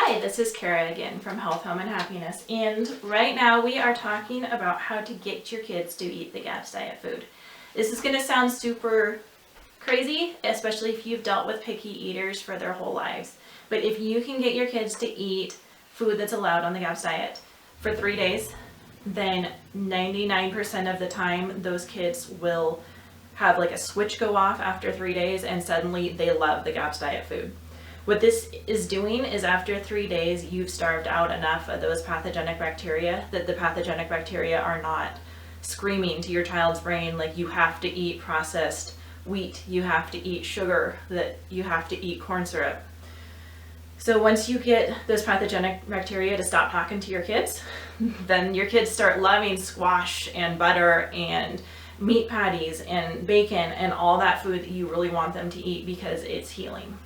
Hi, this is Kara again from Health, Home, and Happiness, and right now we are talking about how to get your kids to eat the GAPS diet food. This is going to sound super crazy, especially if you've dealt with picky eaters for their whole lives. But if you can get your kids to eat food that's allowed on the GAPS diet for 3 days, then 99% of the time those kids will have like a switch go off after 3 days and suddenly they love the GAPS diet food. What this is doing is after 3 days, you've starved out enough of those pathogenic bacteria that the pathogenic bacteria are not screaming to your child's brain like you have to eat processed wheat, you have to eat sugar, that you have to eat corn syrup. So once you get those pathogenic bacteria to stop talking to your kids, then your kids start loving squash and butter and meat patties and bacon and all that food that you really want them to eat because it's healing.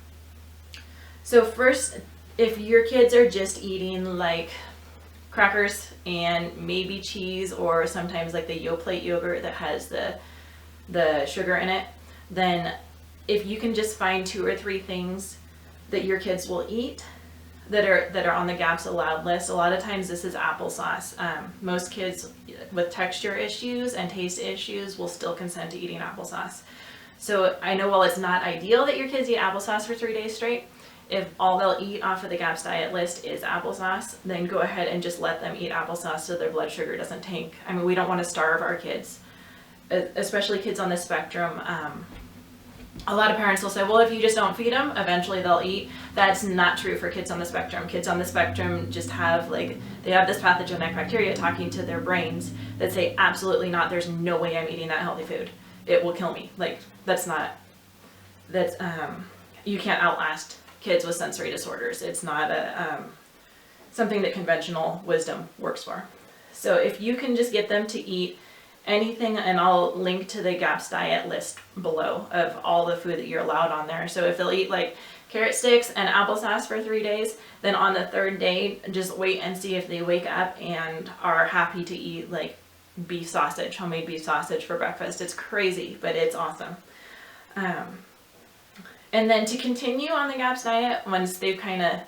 So first, if your kids are just eating like crackers and maybe cheese or sometimes like the Yoplait yogurt that has the sugar in it, then if you can just find 2 or 3 things that your kids will eat that are on the GAPS allowed list. A lot of times this is applesauce. Most kids with texture issues and taste issues will still consent to eating applesauce. So I know while it's not ideal that your kids eat applesauce for 3 days straight, if all they'll eat off of the GAPS diet list is applesauce, then go ahead and just let them eat applesauce so their blood sugar doesn't tank. I mean, we don't want to starve our kids, especially kids on the spectrum. A lot of parents will say, well, if you just don't feed them, eventually they'll eat. That's not true for kids on the spectrum. Kids on the spectrum just have they have this pathogenic bacteria talking to their brains that say, absolutely not, there's no way I'm eating that healthy food. It will kill me. Like, you can't outlast kids with sensory disorders. It's not something that conventional wisdom works for. So if you can just get them to eat anything, and I'll link to the GAPS diet list below of all the food that you're allowed on there. So if they'll eat like carrot sticks and applesauce for 3 days, then on the 3rd day, just wait and see if they wake up and are happy to eat like beef sausage, homemade beef sausage for breakfast. It's crazy, but it's awesome. And then to continue on the GAPS diet, once they've kind of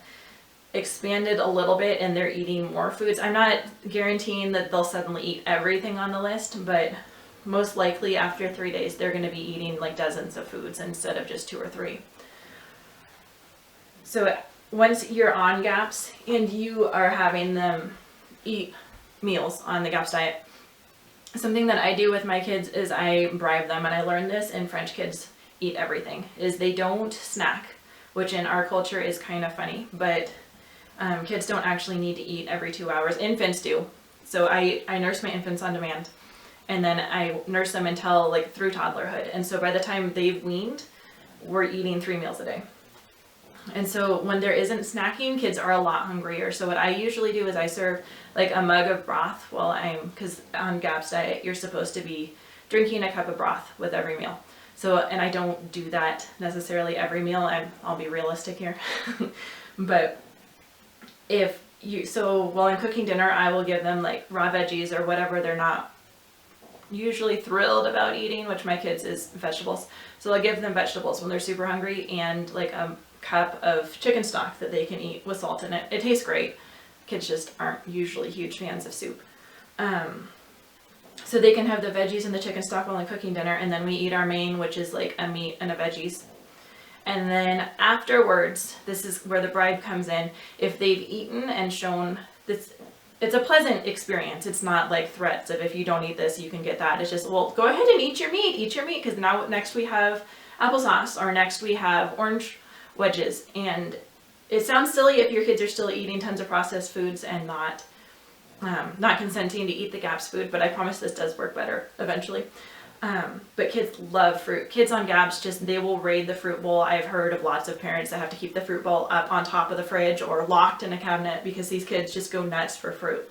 expanded a little bit and they're eating more foods, I'm not guaranteeing that they'll suddenly eat everything on the list, but most likely after 3 days, they're going to be eating like dozens of foods instead of just 2 or 3. So once you're on GAPS and you are having them eat meals on the GAPS diet, something that I do with my kids is I bribe them, and I learned this in French Kids Eat Everything, is they don't snack, which in our culture is kind of funny, but kids don't actually need to eat every 2 hours. Infants do. So I nurse my infants on demand, and then I nurse them until like through toddlerhood. And so by the time they've weaned, we're eating 3 meals a day. And so when there isn't snacking, kids are a lot hungrier. So what I usually do is I serve like a mug of broth because on GAPS diet, you're supposed to be drinking a cup of broth with every meal. So, and I don't do that necessarily every meal. I'll be realistic here. But while I'm cooking dinner, I will give them like raw veggies or whatever they're not usually thrilled about eating, which my kids is vegetables. So I'll give them vegetables when they're super hungry and like a cup of chicken stock that they can eat with salt in it. It tastes great. Kids just aren't usually huge fans of soup. So they can have the veggies and the chicken stock while I'm cooking dinner, and then we eat our main, which is like a meat and a veggies. And then afterwards, this is where the bribe comes in. If they've eaten and shown this, it's a pleasant experience. It's not like threats of if you don't eat this, you can get that. It's just, well, go ahead and eat your meat, because now next we have applesauce, or next we have orange wedges. And it sounds silly if your kids are still eating tons of processed foods and not consenting to eat the GAPS food, but I promise this does work better eventually. But kids love fruit. Kids on GAPS, they will raid the fruit bowl. I've heard of lots of parents that have to keep the fruit bowl up on top of the fridge or locked in a cabinet because these kids just go nuts for fruit.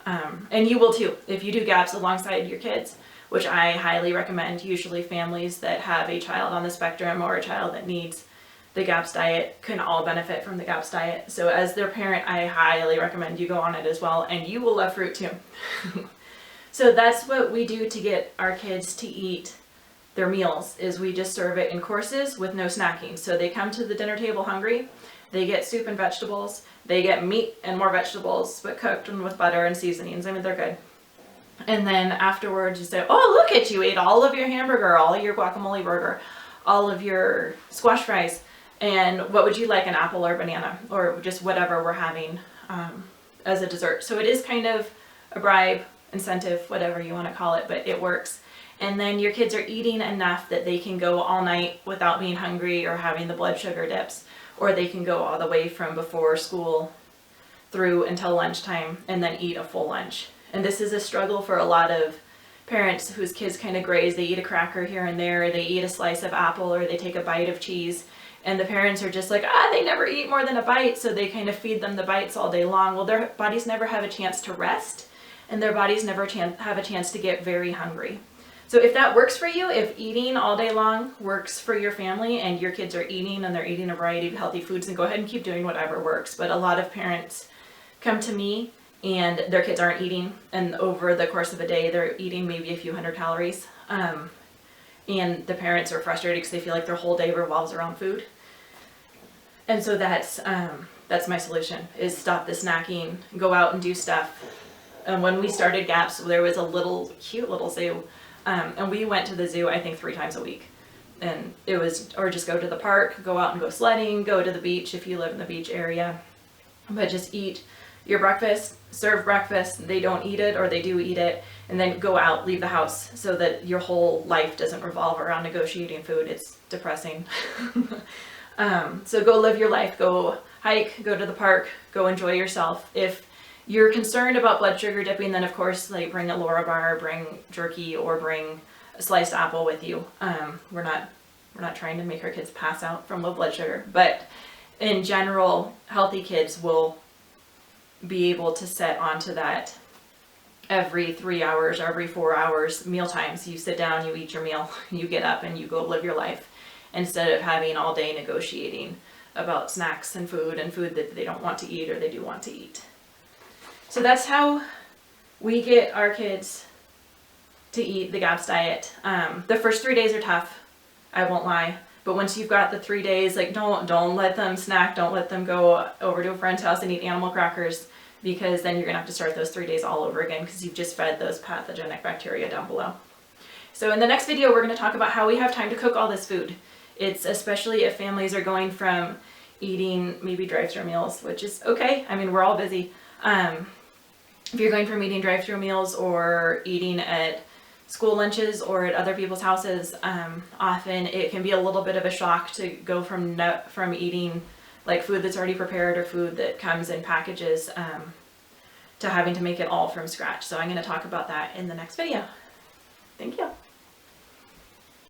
And you will too, if you do GAPS alongside your kids, which I highly recommend. Usually families that have a child on the spectrum or a child that needs the GAPS diet can all benefit from the GAPS diet. So as their parent, I highly recommend you go on it as well, and you will love fruit too. So that's what we do to get our kids to eat their meals, is we just serve it in courses with no snacking. So they come to the dinner table hungry, They get soup and vegetables. They get meat and more vegetables, but cooked and with butter and seasonings. I mean, they're good. And then afterwards you say, oh, look at you, ate all of your hamburger, all of your guacamole burger, all of your squash fries. And what would you like, an apple or banana, or just whatever we're having as a dessert. So it is kind of a bribe, incentive, whatever you want to call it, but it works. And then your kids are eating enough that they can go all night without being hungry or having the blood sugar dips, or they can go all the way from before school through until lunchtime and then eat a full lunch. And this is a struggle for a lot of parents whose kids kind of graze. They eat a cracker here and there, they eat a slice of apple, or they take a bite of cheese. And the parents are just like, they never eat more than a bite, so they kind of feed them the bites all day long. Well, their bodies never have a chance to rest, and their bodies never have a chance to get very hungry. So if that works for you, if eating all day long works for your family and your kids are eating and they're eating a variety of healthy foods, then go ahead and keep doing whatever works. But a lot of parents come to me and their kids aren't eating, and over the course of a day they're eating maybe a few hundred calories. And the parents are frustrated because they feel like their whole day revolves around food. And so that's my solution, is stop the snacking, go out and do stuff. And when we started GAPS, there was a cute little zoo. And we went to the zoo, I think 3 times a week. And it was, or just go to the park, go out and go sledding, go to the beach if you live in the beach area. But just eat your breakfast, serve breakfast, they don't eat it or they do eat it, and then go out, leave the house, so that your whole life doesn't revolve around negotiating food. It's depressing. So go live your life, go hike, go to the park, go enjoy yourself. If you're concerned about blood sugar dipping, then of course, like, bring a Laura bar, bring jerky, or bring a sliced apple with you. We're not trying to make our kids pass out from low blood sugar, but in general, healthy kids will be able to set onto that every 3 hours or every 4 hours meal times. You sit down, you eat your meal, you get up and you go live your life, instead of having all day negotiating about snacks and food that they don't want to eat or they do want to eat. So that's how we get our kids to eat the GAPS diet. The first 3 days are tough, I won't lie. But once you've got the 3 days, like, don't let them snack, don't let them go over to a friend's house and eat animal crackers, because then you're gonna have to start those 3 days all over again because you've just fed those pathogenic bacteria down below. So in the next video, we're gonna talk about how we have time to cook all this food. It's especially if families are going from eating maybe drive-through meals, which is okay. I mean, we're all busy. If you're going from eating drive-through meals or eating at school lunches or at other people's houses, often it can be a little bit of a shock to go from eating like food that's already prepared or food that comes in packages to having to make it all from scratch. So I'm going to talk about that in the next video. Thank you.